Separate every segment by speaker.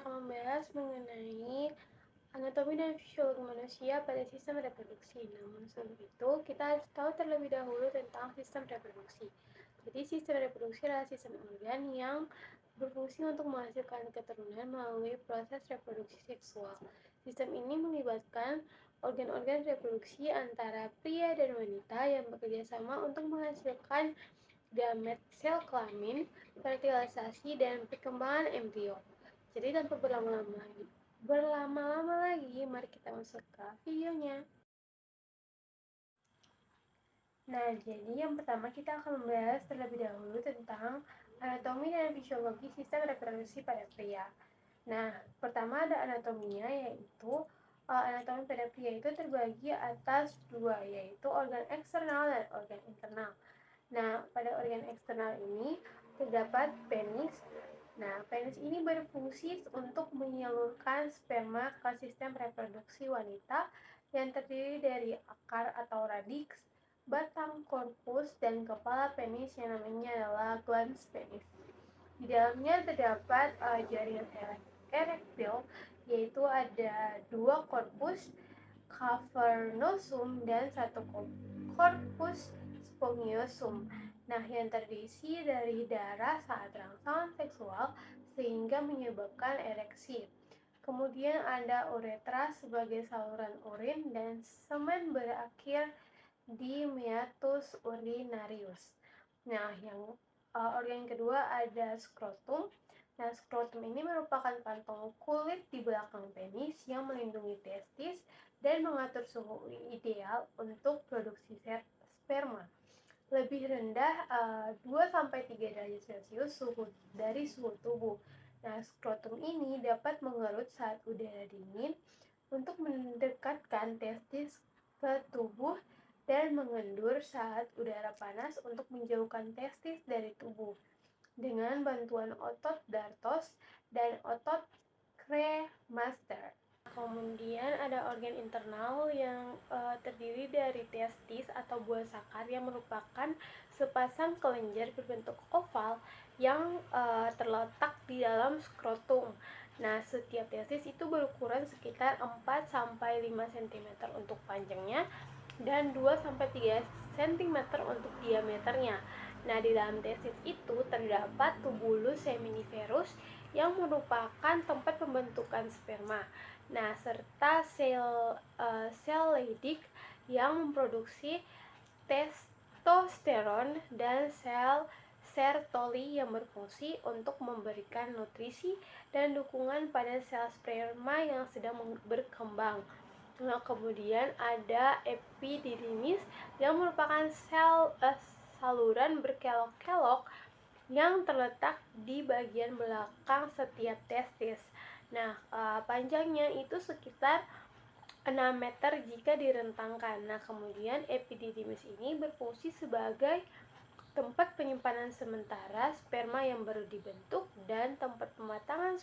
Speaker 1: akan membahas mengenai anatomi dan fisiologi manusia pada sistem reproduksi. Namun sebelum itu, kita harus tahu terlebih dahulu tentang sistem reproduksi. Jadi sistem reproduksi adalah sistem organ yang berfungsi untuk menghasilkan keturunan melalui proses reproduksi seksual. Sistem ini melibatkan organ-organ reproduksi antara pria dan wanita yang bekerja sama untuk menghasilkan gamet sel kelamin, fertilisasi, dan perkembangan embrio. Jadi tanpa berlama-lama lagi, mari kita masuk ke videonya. Nah, jadi yang pertama kita akan membahas terlebih dahulu tentang anatomi dan fisiologi sistem reproduksi pada pria. Nah, pertama ada anatominya, yaitu anatomi pada pria itu terbagi atas dua, yaitu organ eksternal dan organ internal. Nah, pada organ eksternal ini terdapat penis. Nah, penis ini berfungsi untuk menyalurkan sperma ke sistem reproduksi wanita yang terdiri dari akar atau radiks, batang korpus, dan kepala penis yang namanya adalah glans penis. Di dalamnya terdapat jaringan erektil, yaitu ada dua korpus cavernosum dan satu korpus spongiosum. Nah, yang terisi dari darah saat rangsangan seksual sehingga menyebabkan ereksi. Kemudian ada uretra sebagai saluran urin dan semen berakhir di meatus urinarius. Nah, yang organ kedua ada skrotum. Nah, skrotum ini merupakan kantong kulit di belakang penis yang melindungi testis dan mengatur suhu ideal untuk produksi sperma. Lebih rendah 2-3 derajat Celcius dari suhu tubuh. Nah, skrotum ini dapat mengerut saat udara dingin untuk mendekatkan testis ke tubuh dan mengendur saat udara panas untuk menjauhkan testis dari tubuh dengan bantuan otot dartos dan otot cremaster. Kemudian ada organ internal yang terdiri dari testis atau buah sakar yang merupakan sepasang kelenjar berbentuk oval yang terletak di dalam skrotum. Nah, setiap testis itu berukuran sekitar 4-5 cm untuk panjangnya dan 2-3 cm untuk diameternya. Nah, di dalam testis itu terdapat tubulus seminiferus yang merupakan tempat pembentukan sperma. Nah, serta sel Leydig yang memproduksi testosteron dan sel Sertoli yang berfungsi untuk memberikan nutrisi dan dukungan pada sel sperma yang sedang berkembang. Nah, kemudian ada epididymis yang merupakan saluran berkelok-kelok yang terletak di bagian belakang setiap testis. Nah, panjangnya itu sekitar 6 meter jika direntangkan. Nah, kemudian epididymis ini berfungsi sebagai tempat penyimpanan sementara sperma yang baru dibentuk dan tempat pematangan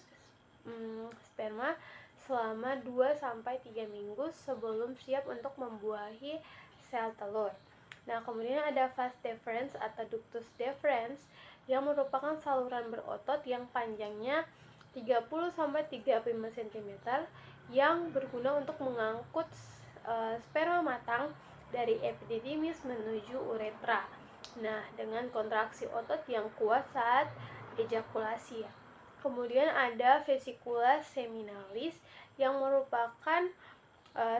Speaker 1: sperma selama 2-3 minggu sebelum siap untuk membuahi sel telur. Nah, kemudian ada vas deferens atau ductus deferens yang merupakan saluran berotot yang panjangnya 30-35 cm yang berguna untuk mengangkut sperma matang dari epididymis menuju uretra. Nah, dengan kontraksi otot yang kuat saat ejakulasi. Kemudian ada vesicula seminalis yang merupakan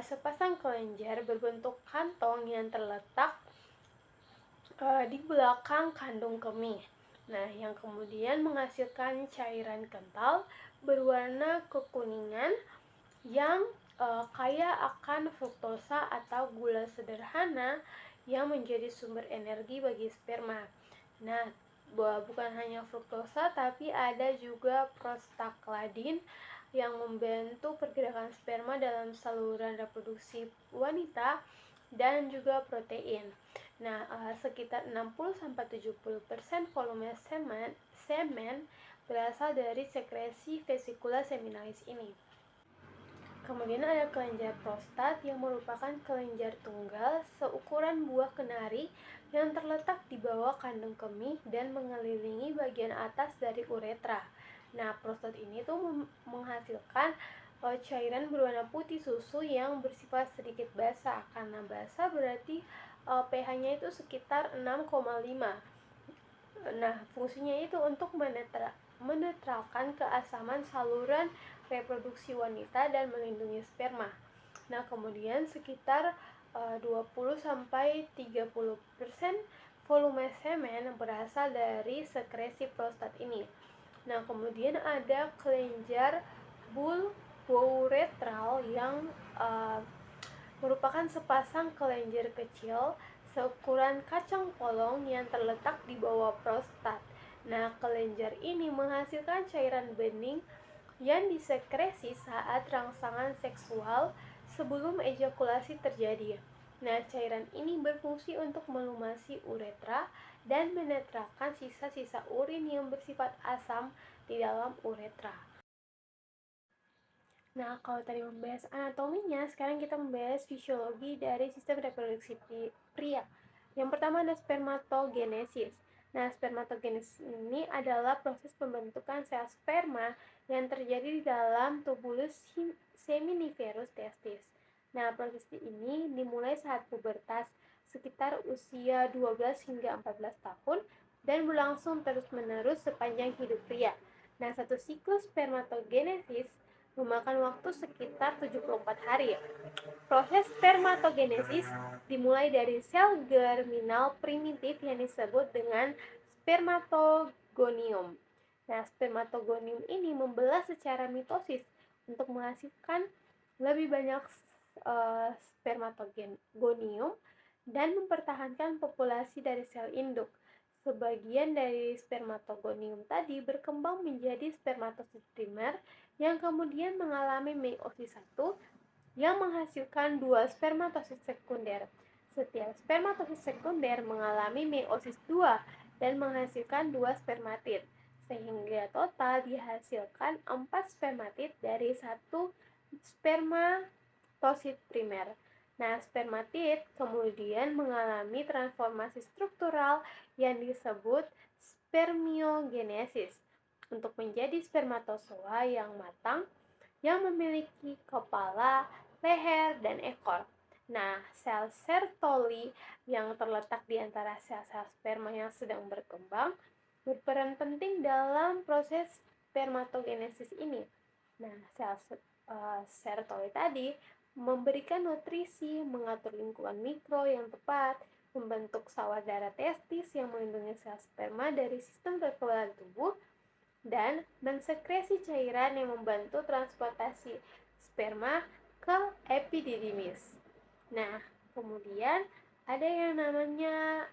Speaker 1: sepasang kelenjar berbentuk kantong yang terletak di belakang kandung kemih. Nah, yang kemudian menghasilkan cairan kental berwarna kekuningan yang kaya akan fruktosa atau gula sederhana yang menjadi sumber energi bagi sperma. Nah, bukan hanya fruktosa tapi ada juga prostaglandin yang membantu pergerakan sperma dalam saluran reproduksi wanita dan juga protein. Nah, sekitar 60-70% volume semen berasal dari sekresi vesicula seminalis ini. Kemudian ada kelenjar prostat yang merupakan kelenjar tunggal seukuran buah kenari yang terletak di bawah kandung kemih dan mengelilingi bagian atas dari uretra. Nah, prostat ini tuh menghasilkan cairan berwarna putih susu yang bersifat sedikit basah. Karena basah berarti pH-nya itu sekitar 6,5. Nah, fungsinya itu untuk menetralkan keasaman saluran reproduksi wanita dan melindungi sperma. Nah, kemudian sekitar 20-30% volume semen berasal dari sekresi prostat ini. Nah, kemudian ada kelenjar bulbouretral yang merupakan sepasang kelenjar kecil seukuran kacang polong yang terletak di bawah prostat. Nah, kelenjar ini menghasilkan cairan bening yang disekresi saat rangsangan seksual sebelum ejakulasi terjadi. Nah, cairan ini berfungsi untuk melumasi uretra dan menetralkan sisa-sisa urin yang bersifat asam di dalam uretra. Nah, kalau tadi membahas anatominya, sekarang kita membahas fisiologi dari sistem reproduksi pria. Yang pertama ada spermatogenesis. Nah, spermatogenesis ini adalah proses pembentukan sel sperma yang terjadi di dalam tubulus seminiferus testis. Nah, proses ini dimulai saat pubertas, sekitar usia 12 hingga 14 tahun, dan berlangsung terus-menerus sepanjang hidup pria. Nah, satu siklus spermatogenesis memakan waktu sekitar 74 hari. Proses spermatogenesis dimulai dari sel germinal primitif yang disebut dengan spermatogonium. Nah, spermatogonium ini membelah secara mitosis untuk menghasilkan lebih banyak spermatogonium dan mempertahankan populasi dari sel induk. Sebagian dari spermatogonium tadi berkembang menjadi spermatosit primer yang kemudian mengalami meiosis 1 yang menghasilkan 2 spermatosit sekunder. Setiap spermatosit sekunder mengalami meiosis 2 dan menghasilkan 2 spermatid, sehingga total dihasilkan 4 spermatid dari 1 spermatosit primer. Nah, spermatid kemudian mengalami transformasi struktural yang disebut spermiogenesis untuk menjadi spermatozoa yang matang yang memiliki kepala, leher, dan ekor. Nah, sel Sertoli yang terletak di antara sel-sel sperma yang sedang berkembang berperan penting dalam proses spermatogenesis ini. Nah, sel Sertoli tadi memberikan nutrisi, mengatur lingkungan mikro yang tepat, membentuk sawah darah testis yang melindungi sel sperma dari sistem kekebalan tubuh, dan mensekresi cairan yang membantu transportasi sperma ke epididymis. Nah, kemudian ada yang namanya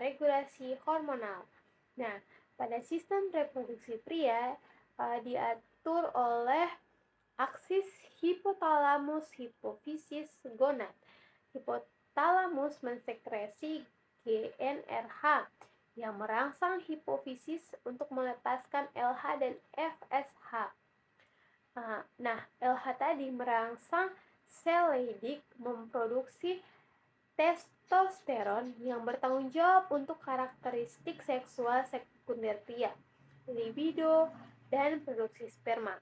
Speaker 1: regulasi hormonal. Nah, pada sistem reproduksi pria diatur oleh aksis hipotalamus hipofisis gonad. Hipotalamus mensekresi GnRH yang merangsang hipofisis untuk melepaskan LH dan FSH. Nah, LH tadi merangsang sel Leydig memproduksi testosteron yang bertanggung jawab untuk karakteristik seksual sekunder pria, libido, dan produksi sperma.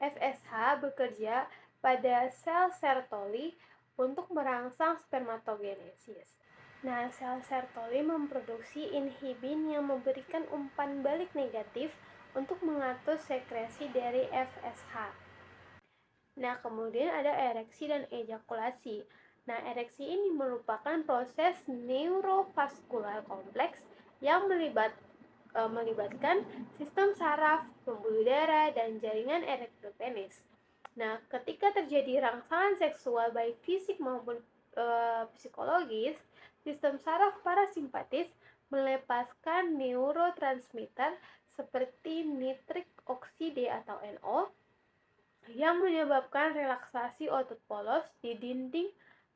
Speaker 1: FSH bekerja pada sel Sertoli untuk merangsang spermatogenesis. Nah, sel Sertoli memproduksi inhibin yang memberikan umpan balik negatif untuk mengatur sekresi dari FSH. Nah, kemudian ada ereksi dan ejakulasi. Nah, ereksi ini merupakan proses neurovaskular kompleks yang melibatkan sistem saraf, pembuluh darah, dan jaringan erektil penis. Nah, ketika terjadi rangsangan seksual baik fisik maupun psikologis, sistem saraf parasimpatis melepaskan neurotransmitter seperti nitrik oksida atau NO yang menyebabkan relaksasi otot polos di dinding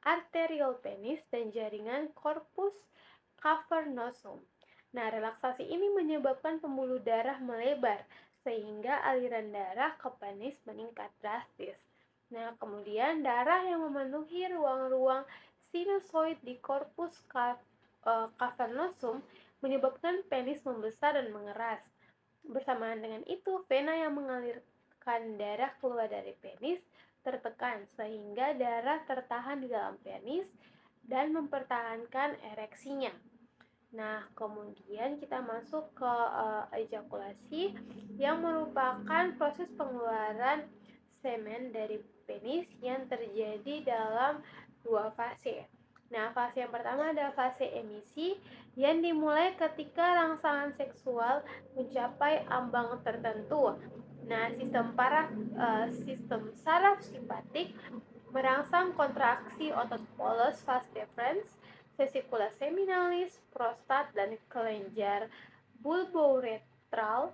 Speaker 1: arterial penis dan jaringan corpus cavernosum. Nah, relaksasi ini menyebabkan pembuluh darah melebar sehingga aliran darah ke penis meningkat drastis. Nah, kemudian darah yang memenuhi ruang-ruang sinusoid di corpus cavernosum menyebabkan penis membesar dan mengeras. Bersamaan dengan itu, vena yang mengalirkan darah keluar dari penis tertekan sehingga darah tertahan di dalam penis dan mempertahankan ereksinya. Nah, kemudian kita masuk ke ejakulasi yang merupakan proses pengeluaran semen dari penis yang terjadi dalam dua fase. Nah, fase yang pertama adalah fase emisi yang dimulai ketika rangsangan seksual mencapai ambang tertentu. Nah, sistem saraf simpatik merangsang kontraksi otot polus vas deferens, vesicula seminalis, prostat, dan kelenjar bulbouretral,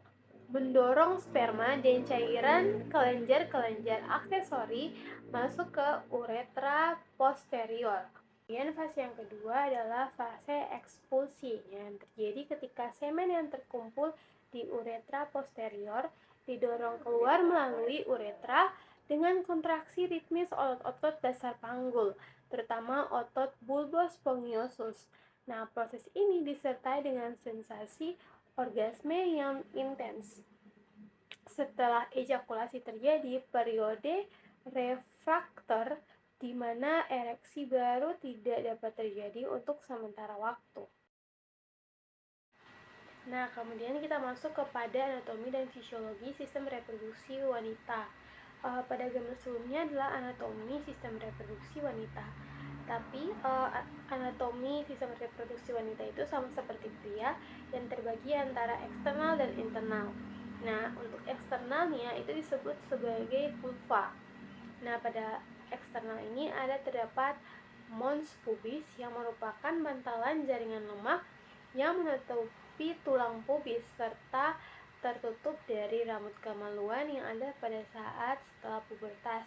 Speaker 1: mendorong sperma dan cairan kelenjar-kelenjar aksesori masuk ke uretra posterior. Kemudian fase yang kedua adalah fase ekspulsi yang terjadi ketika semen yang terkumpul di uretra posterior didorong keluar melalui uretra dengan kontraksi ritmis otot-otot dasar panggul, terutama otot bulbus spongiosus. Nah, proses ini disertai dengan sensasi orgasme yang intens. Setelah ejakulasi terjadi periode refraktor di mana ereksi baru tidak dapat terjadi untuk sementara waktu. Nah, kemudian kita masuk kepada anatomi dan fisiologi sistem reproduksi wanita. Pada gambar sebelumnya adalah anatomi sistem reproduksi wanita. Tapi anatomi sistem reproduksi wanita itu sama seperti pria yang terbagi antara eksternal dan internal. Nah, untuk eksternalnya itu disebut sebagai vulva. Nah, pada eksternal ini terdapat mons pubis yang merupakan bantalan jaringan lemak yang menutupi tulang pubis serta tertutup dari rambut kemaluan yang ada pada saat setelah pubertas.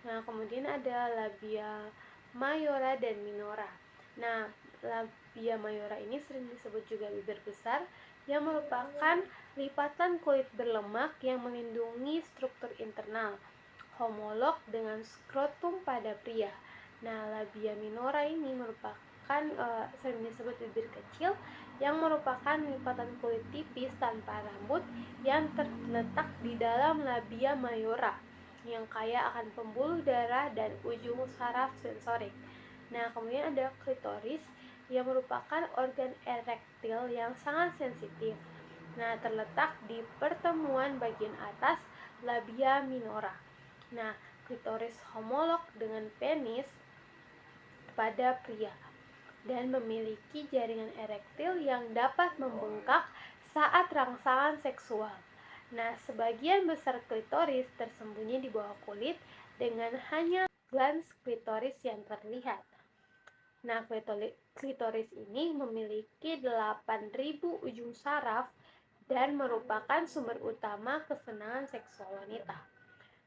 Speaker 1: Nah, kemudian ada labia mayora dan minora. Nah, labia mayora ini sering disebut juga bibir besar yang merupakan lipatan kulit berlemak yang melindungi struktur internal, homolog dengan skrotum pada pria. Nah, labia minora ini merupakan sering disebut bibir kecil yang merupakan lipatan kulit tipis tanpa rambut yang terletak di dalam labia mayora yang kaya akan pembuluh darah dan ujung saraf sensorik. Nah, kemudian ada klitoris yang merupakan organ erektil yang sangat sensitif. Nah, terletak di pertemuan bagian atas labia minora. Nah, klitoris homolog dengan penis pada pria dan memiliki jaringan erektil yang dapat membengkak saat rangsangan seksual. Nah, sebagian besar klitoris tersembunyi di bawah kulit dengan hanya glans klitoris yang terlihat. Nah, klitoris ini memiliki 8.000 ujung saraf dan merupakan sumber utama kesenangan seksual wanita.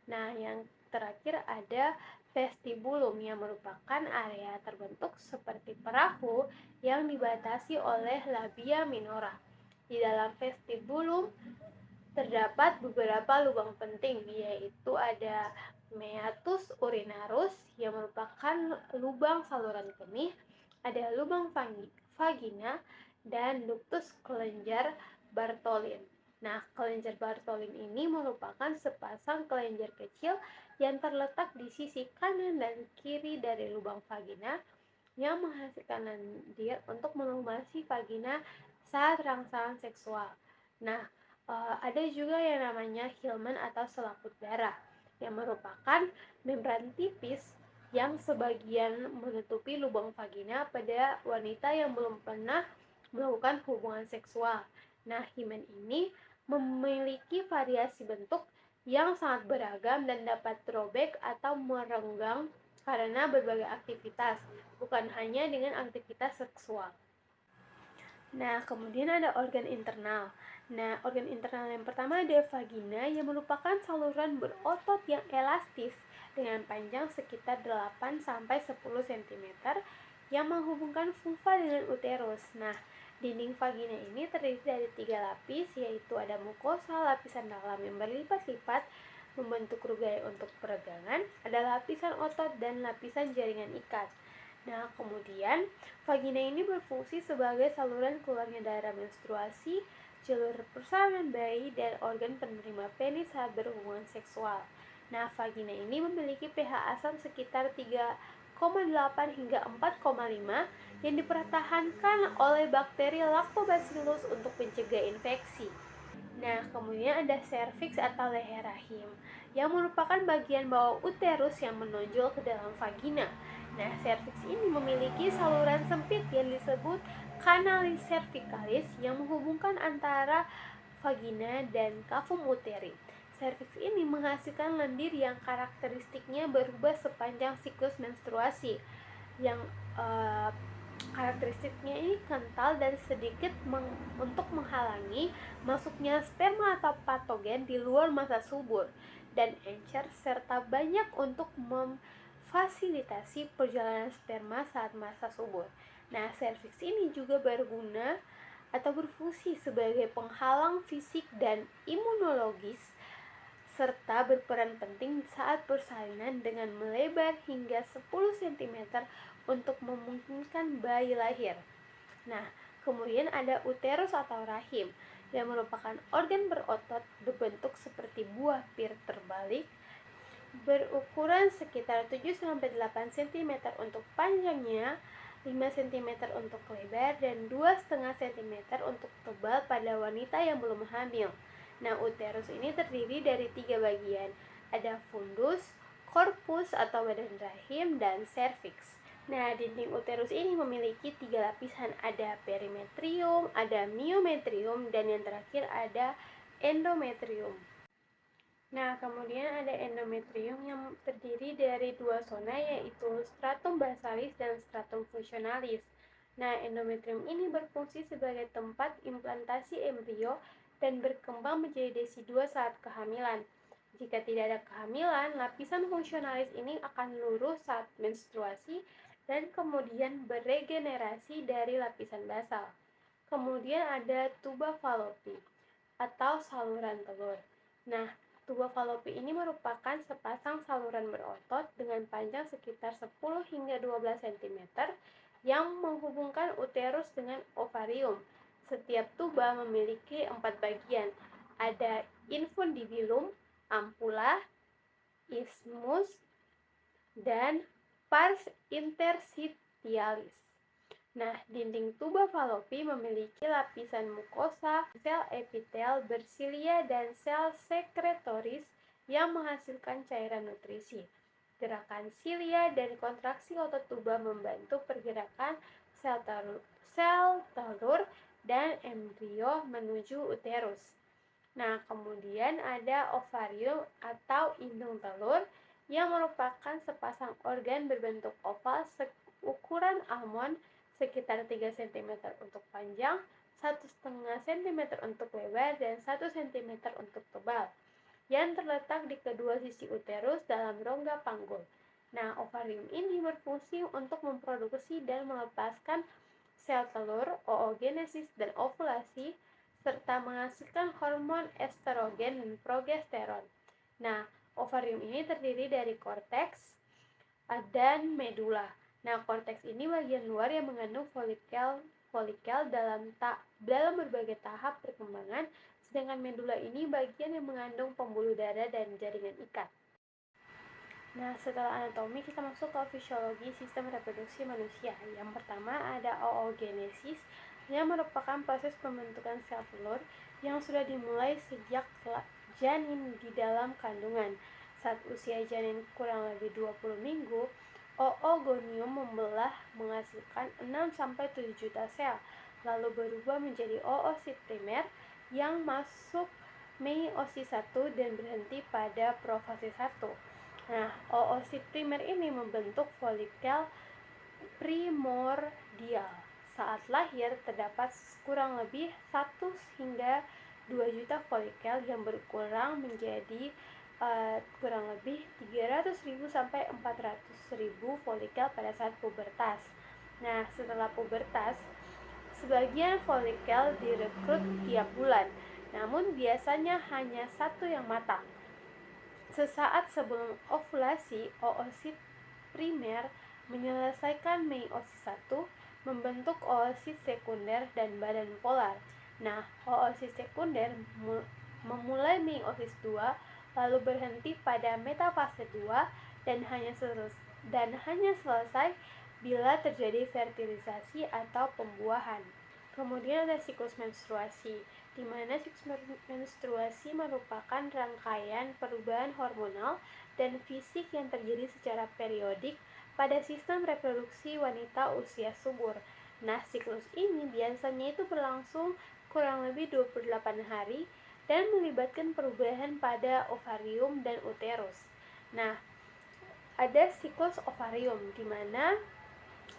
Speaker 1: Nah, yang terakhir ada vestibulum yang merupakan area terbentuk seperti perahu yang dibatasi oleh labia minora. Di dalam vestibulum terdapat beberapa lubang penting, yaitu ada meatus urinarus yang merupakan lubang saluran kemih, ada lubang vagina, dan ductus kelenjar Bartholin. Nah, kelenjar Bartholin ini merupakan sepasang kelenjar kecil yang terletak di sisi kanan dan kiri dari lubang vagina yang menghasilkan lendir untuk melumasi vagina saat rangsangan seksual. Nah, ada juga yang namanya Hillman atau selaput darah yang merupakan membran tipis yang sebagian menutupi lubang vagina pada wanita yang belum pernah melakukan hubungan seksual. Nah, himen ini memiliki variasi bentuk yang sangat beragam dan dapat robek atau merenggang karena berbagai aktivitas, bukan hanya dengan aktivitas seksual. Nah, kemudian ada organ internal. Nah, organ internal yang pertama ada vagina yang merupakan saluran berotot yang elastis dengan panjang sekitar 8-10 cm yang menghubungkan vulva dengan uterus. Nah, dinding vagina ini terdiri dari 3 lapis, yaitu ada mukosa, lapisan dalam yang berlipat-lipat membentuk rugai untuk peregangan, ada lapisan otot dan lapisan jaringan ikat. Nah, kemudian vagina ini berfungsi sebagai saluran keluarnya darah menstruasi jalur persalinan bayi, dan organ penerima penis saat berhubungan seksual. Nah, vagina ini memiliki pH asam sekitar 3,8 hingga 4,5 yang dipertahankan oleh bakteri Lactobacillus untuk mencegah infeksi. Nah, kemudian ada serviks atau leher rahim yang merupakan bagian bawah uterus yang menonjol ke dalam vagina. Nah, serviks ini memiliki saluran sempit yang disebut kanalis cervicalis yang menghubungkan antara vagina dan kavum uteri. Serviks ini menghasilkan lendir yang karakteristiknya berubah sepanjang siklus menstruasi. Yang karakteristiknya ini kental dan sedikit untuk menghalangi masuknya sperma atau patogen di luar masa subur, dan encer serta banyak untuk memfasilitasi perjalanan sperma saat masa subur. Nah, serviks ini juga berguna atau berfungsi sebagai penghalang fisik dan imunologis serta berperan penting saat persalinan dengan melebar hingga 10 cm untuk memungkinkan bayi lahir. Nah, kemudian ada uterus atau rahim yang merupakan organ berotot berbentuk seperti buah pir terbalik, berukuran sekitar 7-8 cm untuk panjangnya, 5 cm untuk lebar, dan 2,5 cm untuk tebal pada wanita yang belum hamil. Nah, uterus ini terdiri dari 3 bagian, ada fundus, korpus atau badan rahim, dan serviks. Nah, dinding uterus ini memiliki 3 lapisan, ada perimetrium, ada miometrium, dan yang terakhir ada endometrium. Nah, kemudian ada endometrium yang terdiri dari 2 zona, yaitu stratum basalis dan stratum functionalis. Nah, endometrium ini berfungsi sebagai tempat implantasi embrio dan berkembang menjadi desidua saat kehamilan. Jika tidak ada kehamilan, lapisan fungsionalis ini akan lurus saat menstruasi dan kemudian beregenerasi dari lapisan basal. Kemudian ada tuba fallopi atau saluran telur. Nah, tuba fallopi ini merupakan sepasang saluran berotot dengan panjang sekitar 10 hingga 12 cm yang menghubungkan uterus dengan ovarium. Setiap tuba memiliki 4 bagian. Ada infundibulum, ampula, isthmus, dan pars interstitialis. Nah, dinding tuba fallopi memiliki lapisan mukosa, sel epitel, bersilia, dan sel sekretoris yang menghasilkan cairan nutrisi. Gerakan silia dan kontraksi otot tuba membantu pergerakan sel telur dan embrio menuju uterus. Nah, kemudian ada ovarium atau indung telur yang merupakan sepasang organ berbentuk oval seukuran almond sekitar 3 cm untuk panjang, 1,5 cm untuk lebar, dan 1 cm untuk tebal, yang terletak di kedua sisi uterus dalam rongga panggul. Nah, ovarium ini berfungsi untuk memproduksi dan melepaskan sel telur, oogenesis dan ovulasi, serta menghasilkan hormon estrogen dan progesteron. Nah, ovarium ini terdiri dari korteks dan medula. Nah, korteks ini bagian luar yang mengandung folikel dalam berbagai tahap perkembangan, sedangkan medula ini bagian yang mengandung pembuluh darah dan jaringan ikat. Nah, setelah anatomi kita masuk ke fisiologi sistem reproduksi manusia. Yang pertama ada oogenesis yang merupakan proses pembentukan sel telur yang sudah dimulai sejak janin di dalam kandungan. Saat usia janin kurang lebih 20 minggu, oogonium membelah menghasilkan 6-7 juta sel, lalu berubah menjadi oosit primer yang masuk meiosis 1 dan berhenti pada profase 1. Nah, oosit primer ini membentuk folikel primordial. Saat lahir terdapat kurang lebih 1 hingga 2 juta folikel yang berkurang menjadi kurang lebih 300.000 sampai 400.000 folikel pada saat pubertas. Nah, setelah pubertas, sebagian folikel direkrut tiap bulan, namun biasanya hanya 1 yang matang. Sesaat sebelum ovulasi, oosit primer menyelesaikan meiosis 1, membentuk oosit sekunder dan badan polar. Nah, oosis sekunder memulai meiosis 2 lalu berhenti pada metafase 2 dan hanya selesai bila terjadi fertilisasi atau pembuahan. Kemudian ada siklus menstruasi, di mana siklus menstruasi merupakan rangkaian perubahan hormonal dan fisik yang terjadi secara periodik pada sistem reproduksi wanita usia subur. Nah, siklus ini biasanya itu berlangsung kurang lebih 28 hari dan melibatkan perubahan pada ovarium dan uterus. Nah, ada siklus ovarium di mana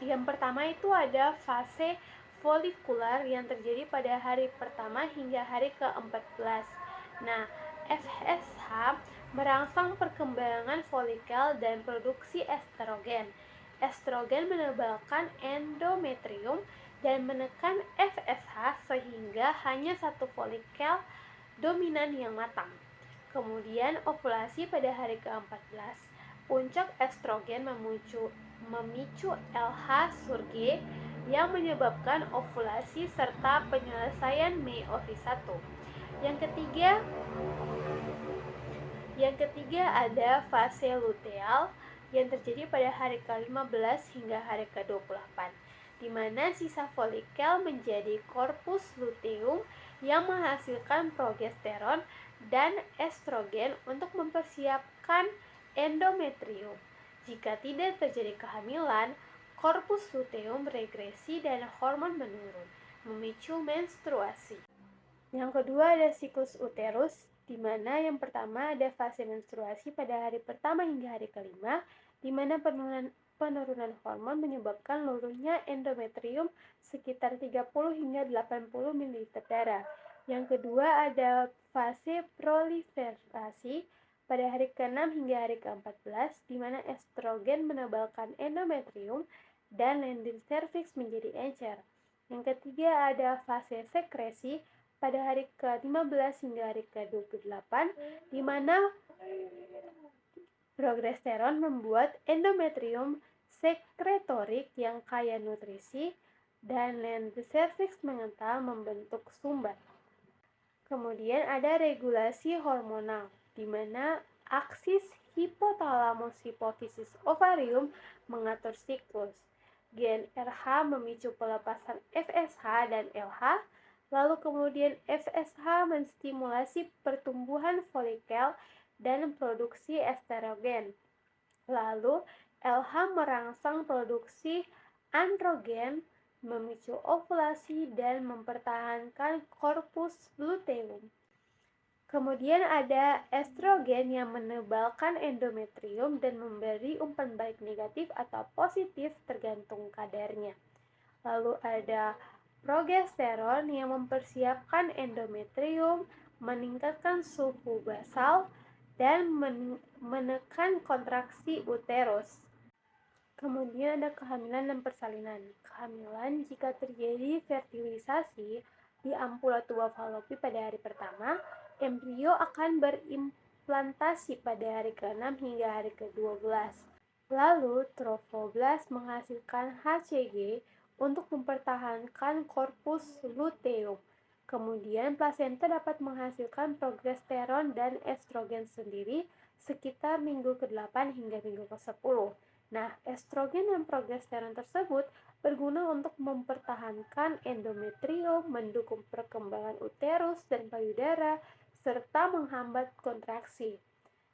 Speaker 1: yang pertama itu ada fase folikular yang terjadi pada hari pertama hingga hari ke-14. Nah, FSH merangsang perkembangan folikel dan produksi estrogen. Estrogen menebalkan endometrium dan menekan FSH sehingga hanya satu folikel dominan yang matang. Kemudian ovulasi pada hari ke-14. Puncak estrogen memicu LH Surge yang menyebabkan ovulasi serta penyelesaian meiosis 1. Yang ketiga ada fase luteal yang terjadi pada hari ke-15 hingga hari ke-28, di mana sisa folikel menjadi korpus luteum yang menghasilkan progesteron dan estrogen untuk mempersiapkan endometrium. Jika tidak terjadi kehamilan, korpus luteum regresi dan hormon menurun, memicu menstruasi. Yang kedua ada siklus uterus, di mana yang pertama ada fase menstruasi pada hari pertama hingga hari kelima, di mana penurunan hormon menyebabkan luruhnya endometrium sekitar 30 hingga 80 ml darah. Yang kedua ada fase proliferasi pada hari ke-6 hingga hari ke-14, di mana estrogen menebalkan endometrium dan lining cervix menjadi encer. Yang ketiga ada fase sekresi pada hari ke-15 hingga hari ke-28, di mana progesteron membuat endometrium sekretorik yang kaya nutrisi dan lining cervix mengental membentuk sumbat. Kemudian ada regulasi hormonal, di mana aksis hipotalamus hipofisis ovarium mengatur siklus. Gen RH memicu pelepasan FSH dan LH, lalu kemudian FSH menstimulasi pertumbuhan folikel dan produksi estrogen. Lalu LH merangsang produksi androgen, memicu ovulasi dan mempertahankan korpus luteum. Kemudian ada estrogen yang menebalkan endometrium dan memberi umpan balik negatif atau positif tergantung kadarnya. Lalu ada progesteron yang mempersiapkan endometrium, meningkatkan suhu basal, dan menekan kontraksi uterus. Kemudian ada kehamilan dan persalinan. Kehamilan jika terjadi fertilisasi di ampula tuba falopi pada hari pertama, embrio akan berimplantasi pada hari ke-6 hingga hari ke-12. Lalu trofoblast menghasilkan HCG untuk mempertahankan korpus luteum. Kemudian plasenta dapat menghasilkan progesteron dan estrogen sendiri sekitar minggu ke-8 hingga minggu ke-10. Nah, estrogen dan progesteron tersebut berguna untuk mempertahankan endometrium, mendukung perkembangan uterus dan payudara, serta menghambat kontraksi.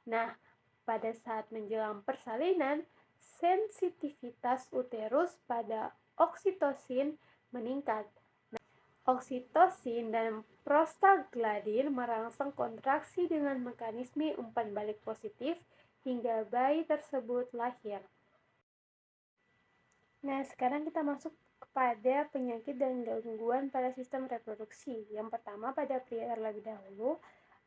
Speaker 1: Nah, pada saat menjelang persalinan, sensitivitas uterus pada oksitosin meningkat. Oksitosin dan prostaglandin merangsang kontraksi dengan mekanisme umpan balik positif hingga bayi tersebut lahir. Nah, sekarang kita masuk kepada penyakit dan gangguan pada sistem reproduksi. Yang pertama pada pria terlebih dahulu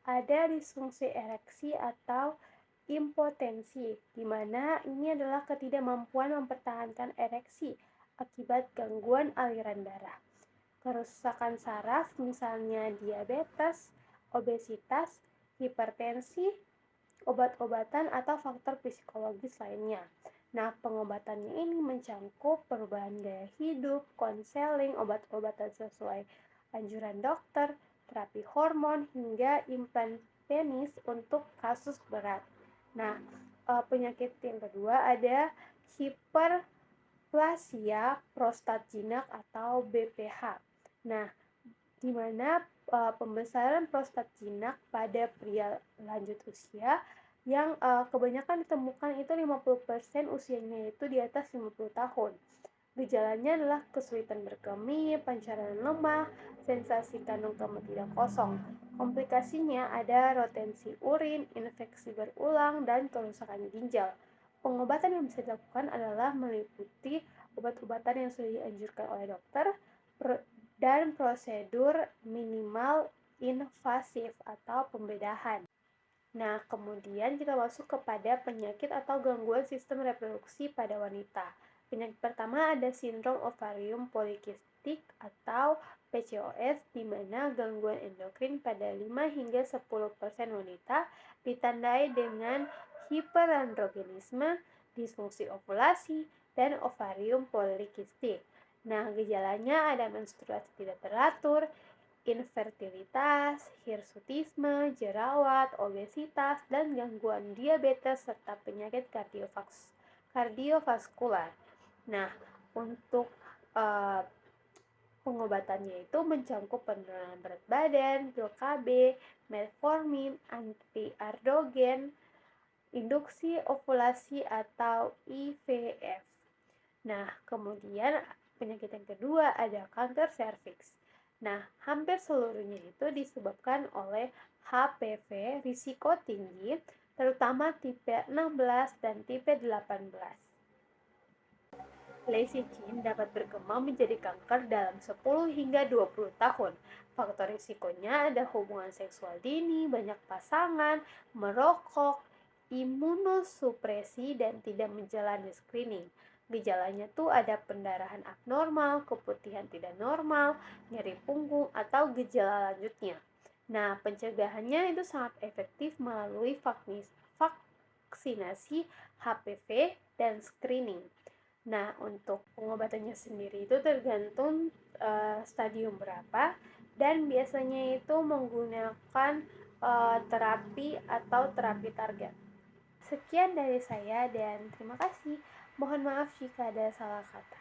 Speaker 1: ada disfungsi ereksi atau impotensi, di mana ini adalah ketidakmampuan mempertahankan ereksi akibat gangguan aliran darah. Kerusakan saraf misalnya diabetes, obesitas, hipertensi, obat-obatan atau faktor psikologis lainnya. Nah, pengobatannya ini mencakup perubahan gaya hidup, konseling, obat-obatan sesuai anjuran dokter, terapi hormon, hingga implan penis untuk kasus berat. Nah, penyakit yang kedua ada hiperplasia prostat jinak atau BPH. Nah, di mana pembesaran prostat jinak pada pria lanjut usia yang kebanyakan ditemukan itu 50% usianya itu di atas 50 tahun. Gejalanya adalah kesulitan berkemih, pancaran lemah, sensasi kandung kemih tidak kosong. Komplikasinya ada retensi urin, infeksi berulang, dan kerusakan ginjal. Pengobatan yang bisa dilakukan adalah meliputi obat-obatan yang sudah dianjurkan oleh dokter dan prosedur minimal invasif atau pembedahan. Nah, kemudian kita masuk kepada penyakit atau gangguan sistem reproduksi pada wanita. Penyakit pertama ada sindrom ovarium polikistik atau PCOS, di mana gangguan endokrin pada 5 hingga 10% wanita ditandai dengan hiperandrogenisme, disfungsi ovulasi, dan ovarium polikistik. Nah, gejalanya ada menstruasi tidak teratur, infertilitas, hirsutisme, jerawat, obesitas, dan gangguan diabetes serta penyakit kardiovaskular. Nah, untuk pengobatannya itu mencakup penurunan berat badan, pil KB, metformin, antiandrogen, induksi ovulasi atau IVF. Nah, kemudian penyakit yang kedua ada kanker serviks. Nah, hampir seluruhnya itu disebabkan oleh HPV risiko tinggi, terutama tipe 16 dan tipe 18. Lecithin dapat berkembang menjadi kanker dalam 10 hingga 20 tahun. Faktor risikonya ada hubungan seksual dini, banyak pasangan, merokok, imunosupresi, dan tidak menjalani screening. Gejalanya tuh ada pendarahan abnormal, keputihan tidak normal, nyeri punggung, atau gejala lanjutnya. Nah, pencegahannya itu sangat efektif melalui vaksinasi HPV dan screening. Nah, untuk pengobatannya sendiri itu tergantung stadium berapa, dan biasanya itu menggunakan terapi atau terapi target. Sekian dari saya dan terima kasih. Mohon maaf jika ada salah kata.